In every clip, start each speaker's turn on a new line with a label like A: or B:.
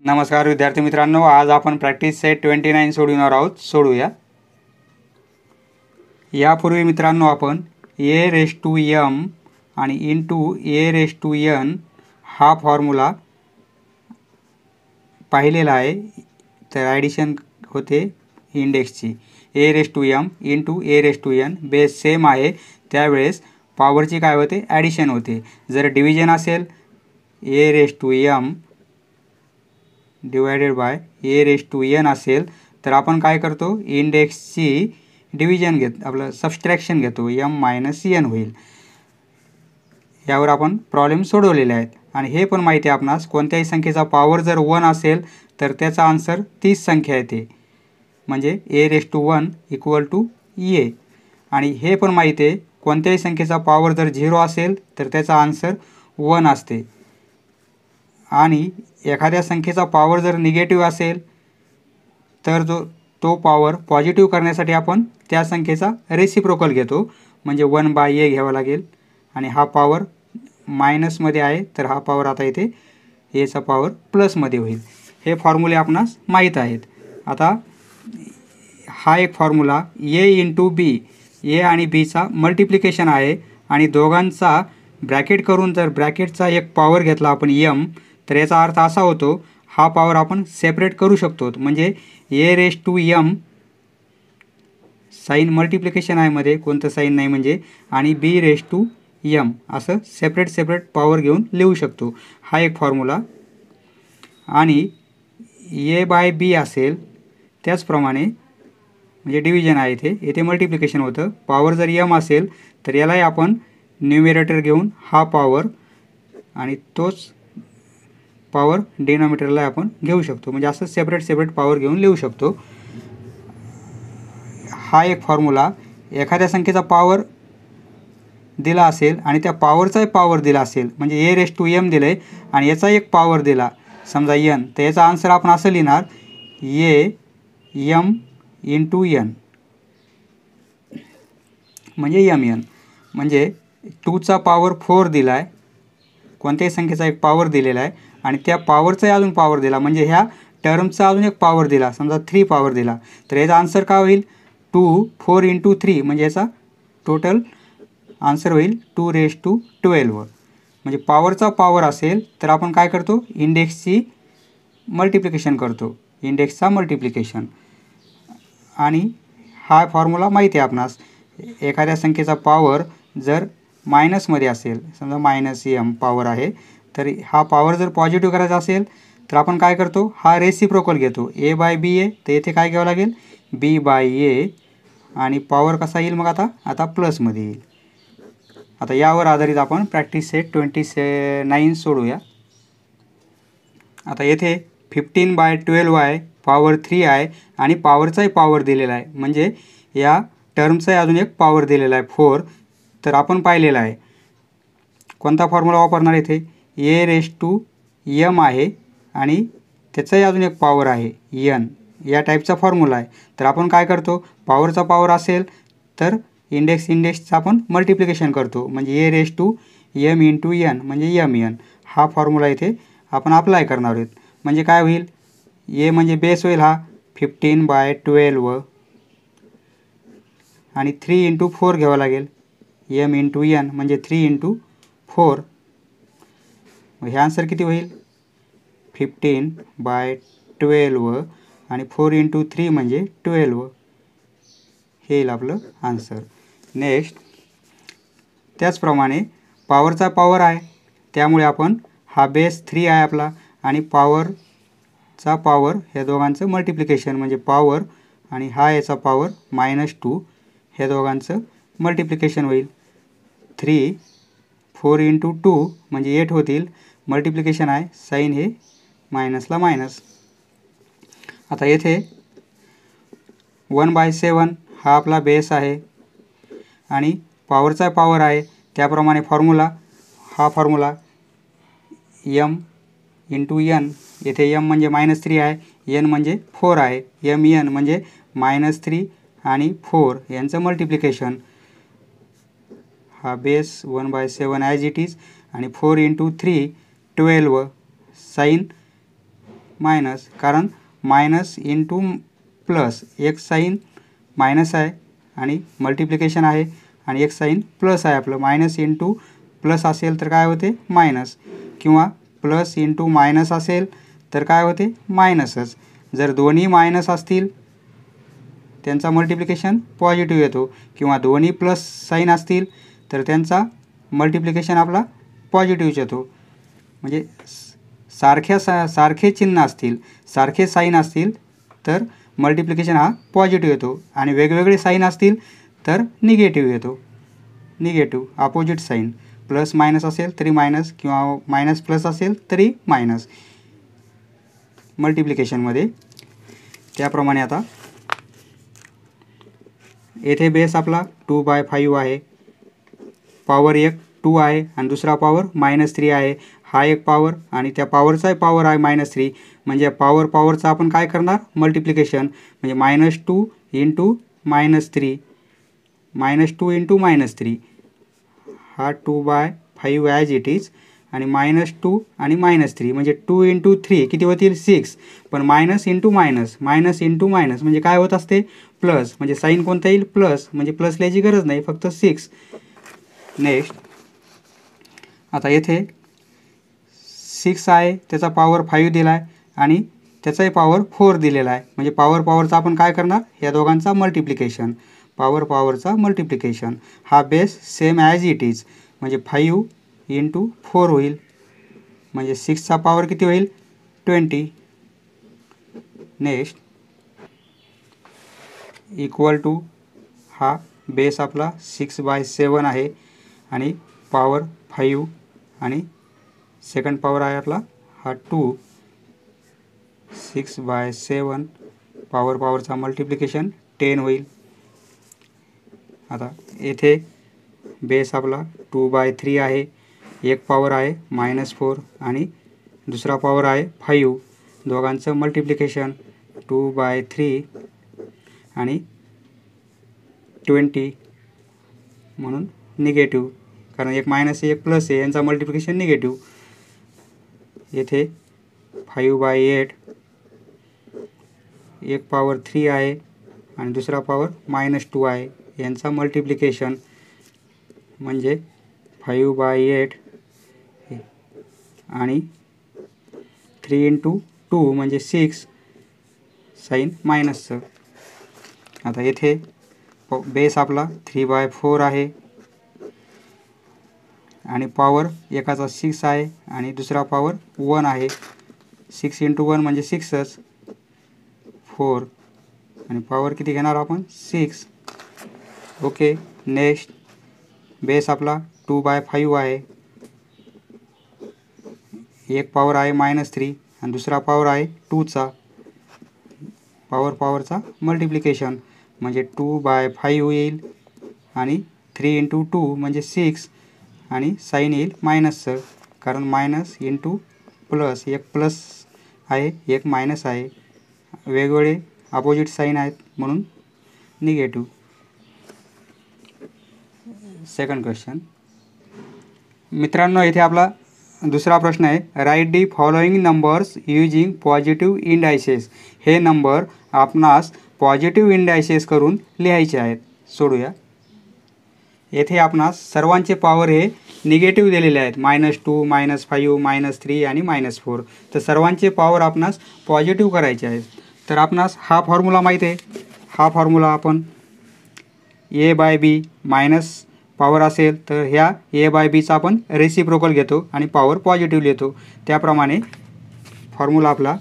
A: नमस्कार विद्यार्थी मित्रांनो, आज आपण प्रॅक्टिस सेट 29 सोडविणार आहोत. सोडूया. यापूर्वी मित्रांनो आपण a रेज टू m आणि into a raise to n हा फॉर्म्युला पाहिलेला आहे. तर ॲडिशन होते इंडेक्सची a raise to m into a raise to n. Base same आहे, त्यावेळेस पॉवरची काय होते, ॲडिशन होते. जर डिव्हिजन असेल a raise to m divided by a raise to n असेल तर आपण काय करतो, इंडेक्सची डिव्हिजन आपलं सबस्ट्रॅक्शन घेतो, m मायनस n होईल. यावर आपण प्रॉब्लेम सोडवलेले आहेत. आणि हे पण माहिती आहे आपणास, कोणत्याही संख्येचा पॉवर जर 1 असेल तर त्याचा आन्सर 30 संख्या येते, म्हणजे a raise to 1 equal to a. आणि हे पण माहिती आहे, कोणत्याही संख्येचा पॉवर जर 0 असेल तर त्याचा आन्सर 1 असते. आणि एखाद्या संख्येचा पॉवर जर निगेटिव्ह असेल तर तो पॉवर पॉझिटिव्ह करण्यासाठी आपण त्या संख्येचा रेसिप्रोकल घेतो, म्हणजे 1/a घ्यावा लागेल. आणि हा पॉवर मायनसमध्ये आहे तर हा पॉवर आता इथे एचा पॉवर प्लसमध्ये होईल. हे फॉर्म्युले आपणास माहीत आहेत. आता हा एक formula a into b, a आणि bचा मल्टिप्लिकेशन आहे. आणि दोघांचा ब्रॅकेट करून जर ब्रॅकेटचा एक पॉवर घेतला आपण m, तर याचा अर्थ असा होतो, हा पॉवर आपण सेपरेट करू शकतो. म्हणजे a raise to m sign multiplication आहे मध्ये, कोणतं साईन नाही म्हणजे, आणि b रेज टू m असं सेपरेट पॉवर घेऊन लिहू शकतो. हा एक फॉर्म्युला. आणि a बाय b असेल त्याचप्रमाणे, म्हणजे डिव्हिजन आहे येथे मल्टिप्लिकेशन होतं. पॉवर जर m असेल तर यालाही आपण न्यूमरेटर घेऊन हा पॉवर आणि तोच पॉवर डिनॉमिनेटरला आपण घेऊ शकतो, म्हणजे असं सेपरेट पॉवर घेऊन लिहू शकतो. हा एक फॉर्म्युला एखाद्या संख्येचा पॉवर दिला असेल आणि त्या पॉवरचाही पॉवर दिला असेल, म्हणजे a रेज टू m दिले आणि याचा एक पॉवर दिला समजा n, तर याचा आन्सर आपण असं लिहिणार a m इंटू n, म्हणजे mn. म्हणजे 2चा पॉवर 4 दिला आहे, कोणत्याही संख्येचा एक पॉवर दिलेला आहे आणि त्या पॉवरचाही अजून पॉवर दिला, म्हणजे ह्या टर्मचा अजून एक पॉवर दिला, समजा 3 पॉवर दिला, तर याचा आन्सर काय होईल, 4 इंटू 3, म्हणजे याचा टोटल आन्सर होईल 2 रेज टू 12. म्हणजे पॉवरचा पॉवर असेल तर आपण काय करतो, इंडेक्सची मल्टिप्लिकेशन करतो, इंडेक्सचा मल्टिप्लिकेशन. आणि हा फॉर्म्युला माहिती आहे आपणास, एखाद्या संख्येचा पॉवर जर मायनसमध्ये असेल, समजा मायनस m पॉवर आहे, तर हा पॉवर जर पॉझिटिव्ह करायचा असेल तर आपण काय करतो, हा रेसिप्रोकल घेतो, a बाय b आहे, तर येथे काय घ्यावं लागेल, b बाय a. आणि पॉवर कसा येईल मग, आता प्लसमध्ये येईल. आता यावर आधारित आपण प्रॅक्टिस सेट 29 सोडूया. आता येथे 15/12 आहे, पॉवर 3 आहे आणि पॉवरचाही पॉवर दिलेला आहे, म्हणजे या टर्मचाही अजून एक पॉवर दिलेला आहे 4. तर आपण पाहिलेला आहे कोणता फॉर्म्युला वापरणार, येथे a रेज टू m आहे आणि त्याचाही अजून एक पॉवर आहे n, या टाईपचा फॉर्म्युला आहे. तर आपण काय करतो, पॉवरचा पॉवर असेल तर इंडेक्सचा आपण मल्टिप्लिकेशन करतो, म्हणजे a raise to m into n, म्हणजे mn. हा फॉर्म्युला इथे आपण अप्लाय करणार आहोत. म्हणजे काय होईल, a म्हणजे बेस होईल हा 15/12 आणि 3 इंटू 4 घ्यावा लागेल, m इंटू n, म्हणजे 3 इंटू 4. हे आन्सर किती होईल, 15/12 आणि 4 इंटू 3 म्हणजे 12. हे येईल आपलं आन्सर. नेक्स्ट, त्याचप्रमाणे पॉवरचा पॉवर आहे, त्यामुळे आपण हा बेस 3 आहे आपला आणि पॉवरचा पॉवर ह्या दोघांचं मल्टिप्लिकेशन, म्हणजे पॉवर आणि हा याचा पॉवर -2, ह्या दोघांचं मल्टिप्लिकेशन होईल. 3 4 इंटू 2 म्हणजे 8 होतील, मल्टिप्लिकेशन आहे, साईन हे मायनसला मायनस. आता येथे 1/7 हा आपला बेस आहे आणि पॉवरचा पॉवर आहे, त्याप्रमाणे हा फॉर्म्युला m इंटू n, येथे m म्हणजे -3 आहे, n म्हणजे 4 आहे, mn म्हणजे -3 आणि 4 यांचं मल्टिप्लिकेशन. हा बेस 1/7 ॲज इट इज आणि 4 इंटू 3 12, साईन मायनस, कारण मायनस इंटू प्लस, एक साईन मायनस आहे आणि मल्टिप्लिकेशन आहे आणि एक साईन प्लस आहे. आपलं मायनस इंटू प्लस असेल तर काय होते मायनस, किंवा प्लस इंटू मायनस असेल तर काय होते मायनसच. जर दोन्ही मायनस असतील त्यांचा मल्टिप्लिकेशन पॉझिटिव्ह येतो, किंवा दोन्ही प्लस साईन असतील तर त्यांचा मल्टिप्लिकेशन आपला पॉझिटिव्हच येतो. म्हणजे सारखे चिन्ह असतील, सारखे साईन असतील तर मल्टिप्लिकेशन हा पॉझिटिव्ह येतो, आणि वेगवेगळे साईन असतील तर निगेटिव्ह येतो. Negative opposite sign, plus minus असेल तरी मायनस, किंवा मायनस प्लस असेल तरी मायनस मल्टिप्लिकेशनमध्ये. त्याप्रमाणे आता येथे बेस आपला 2/5 आहे, पॉवर एक 2 आहे आणि दुसरा पॉवर -3 आहे. हा एक पॉवर आणि त्या पॉवरचाही पॉवर आहे -3, म्हणजे पॉवरचं आपण काय करणार मल्टिप्लिकेशन, म्हणजे -2 इंटू -3, -2 इंटू -3, हा 2/5 ॲज इट इज, आणि -2 आणि -3 म्हणजे 2 इंटू 3 किती होतील 6, पण minus into minus, minus into minus म्हणजे काय होत असते प्लस, म्हणजे साईन कोणता येईल प्लस, म्हणजे प्लस लिहायची गरज नाही, फक्त 6. नेक्स्ट आता येथे 6 आहे, त्याचा पॉवर 5 दिला आहे आणि त्याचाही पॉवर 4 दिलेला आहे, म्हणजे पॉवरचा आपण काय करणार या दोघांचा मल्टिप्लिकेशन, पॉवरचा मल्टिप्लिकेशन. हा base same as it is, म्हणजे 5 इंटू 4 होईल, म्हणजे 6चा पॉवर किती होईल 20. नेक्स्ट इक्वल टू, हा बेस आपला 6/7 आहे आणि पॉवर 5 आणि सेकंड पॉवर आहे आपला हा 2, 6/7 पॉवरचा मल्टिप्लिकेशन 10 होईल. आता येथे बेस आपला 2/3 आहे, एक पॉवर आहे -4 आणि दुसरा पॉवर आहे 5, दोघांचं मल्टिप्लिकेशन 2/3 आणि 20, म्हणून निगेटिव्ह, कारण एक मायनस आहे एक प्लस आहे, यांचा मल्टिप्लिकेशन निगेटिव्ह. येथे 5/8, एक पॉवर 3 आहे आणि दुसरा पॉवर -2 आहे, यांचा मल्टिप्लिकेशन म्हणजे 5/8 आणि 3 इंटू 2 म्हणजे 6, साईन मायनसचं. आता येथे बेस आपला 3/4 आहे आणि पॉवर एकाचा 6 आहे आणि दुसरा पॉवर 1 आहे, 6 इंटू 1 म्हणजे 6च, 4, आणि पॉवर किती घेणार आपण 6. ओके. नेक्स्ट बेस आपला 2/5 आहे, एक पॉवर आहे -3 आणि दुसरा पॉवर आहे 2चा, पॉवरचा मल्टिप्लिकेशन म्हणजे 2/5 येईल आणि 3 इंटू 2 म्हणजे 6, आणि साईन येईल मायनसचं, कारण मायनस इंटू प्लस, एक प्लस आहे एक मायनस आहे, वेगवेगळे अपोजिट साईन आहेत म्हणून निगेटिव्ह. सेकंड क्वेश्चन मित्रांनो, इथे आपला दुसरा प्रश्न आहे, write the following numbers using positive indices. हे नंबर आपणास पॉझिटिव्ह इंडायसेस करून लिहायचे आहेत. सोडूया. येथे आपणास सर्वांचे पॉवर हे निगेटिव्ह दिलेले आहेत, -2, -5, -3 आणि -4. तर सर्वांचे पॉवर आपणास पॉझिटिव्ह करायचे आहेत. तर आपणास हा फॉर्म्युला माहीत आहे. हा फॉर्म्युला आपण a/b मायनस पॉवर असेल तर ह्या a/bचा आपण रेसिप्रोकल घेतो आणि पॉवर पॉझिटिव्ह लिहितो. त्याप्रमाणे फॉर्म्युला आपला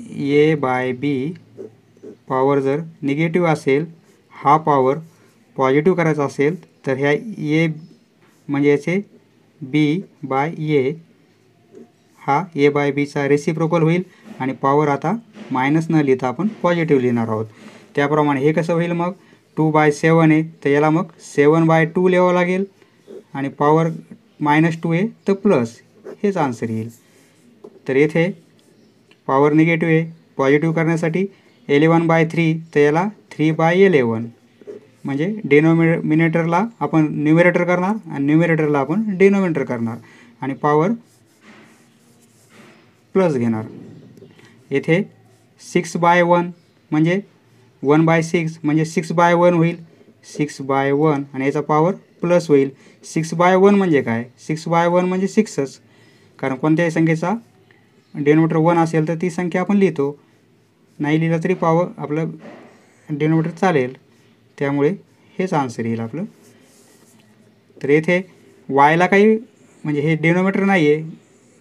A: a/b पॉवर जर निगेटिव्ह असेल, हा पॉवर पॉझिटिव्ह करायचा असेल तर ह्या a म्हणजे याचे b/a, हा a/bचा रेसिप्रोकल होईल आणि पॉवर आता मायनस न लिहिता आपण पॉझिटिव्ह लिहिणार आहोत. त्याप्रमाणे हे कसं होईल मग 2/7 आहे तर याला मग 7/2 लिहावं लागेल आणि पॉवर -2 आहे तर प्लस, हेच आन्सर येईल. तर येथे पॉवर निगेटिव्ह आहे, पॉझिटिव्ह करण्यासाठी 11/3 तर याला 3/11 म्हणजे डिनोमिनेटरला आपण न्यूमरेटर करणार आणि न्यूमरेटरला आपण डिनोमिनेटर करणार आणि पॉवर प्लस घेणार. येथे 6/1 म्हणजे 1/6 म्हणजे 6/1 होईल, 6/1 आणि याचा पॉवर प्लस होईल. 6/1 म्हणजे काय? 6/1 म्हणजे 6च, कारण कोणत्याही संख्येचा डिनोमिनेटर 1 असेल तर ती संख्या आपण लिहितो, नाही लिहिलं तरी पॉवर आपलं डिनोमिनेटर चालेल. त्यामुळे हेच आन्सर येईल आपलं. तर येथे वायला काही म्हणजे हे डिनोमिनेटर नाही आहे,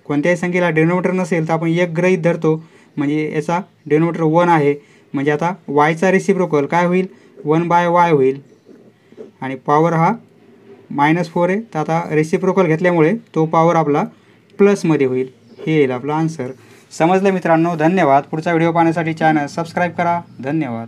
A: कोणत्याही संख्येला डिनोमिनेटर नसेल तर आपण एक गृहीत धरतो, म्हणजे याचा डिनोमिनेटर 1 आहे, म्हणजे आता वायचा रेसिप्रोकल काय होईल? 1/y होईल आणि पॉवर हा -4 आहे, तर आता रेसिप्रोकल घेतल्यामुळे तो पॉवर आपला प्लसमध्ये होईल. हे येईल आपला आन्सर. समजलं मित्रांनो? धन्यवाद. पुढचा व्हिडिओ पाहण्यासाठी चॅनल सबस्क्राईब करा. धन्यवाद.